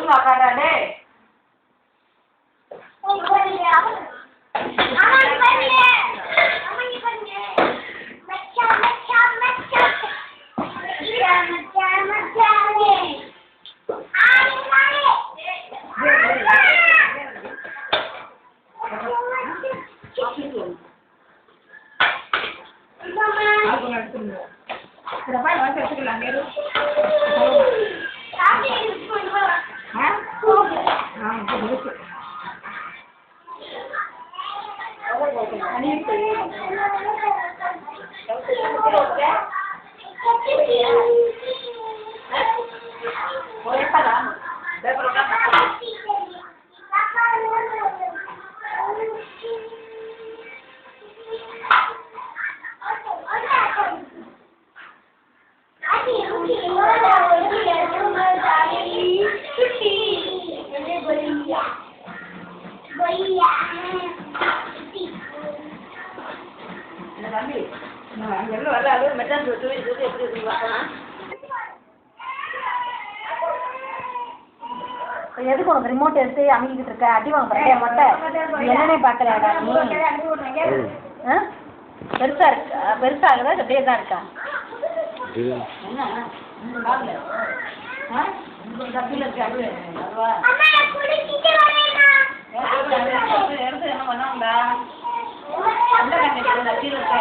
ஒழுங்கா காட்டாடே. எதுக்கு உனக்கு ரிமோட் எடுத்து அமைக்கிட்டு இருக்க? அடி வாங்க மட்டும் என்னன்னே பார்க்கலையாடா நீ? பெருசா இருக்கா? பெருசா ஆகுதா? அப்படியே தான் இருக்கா? என்ன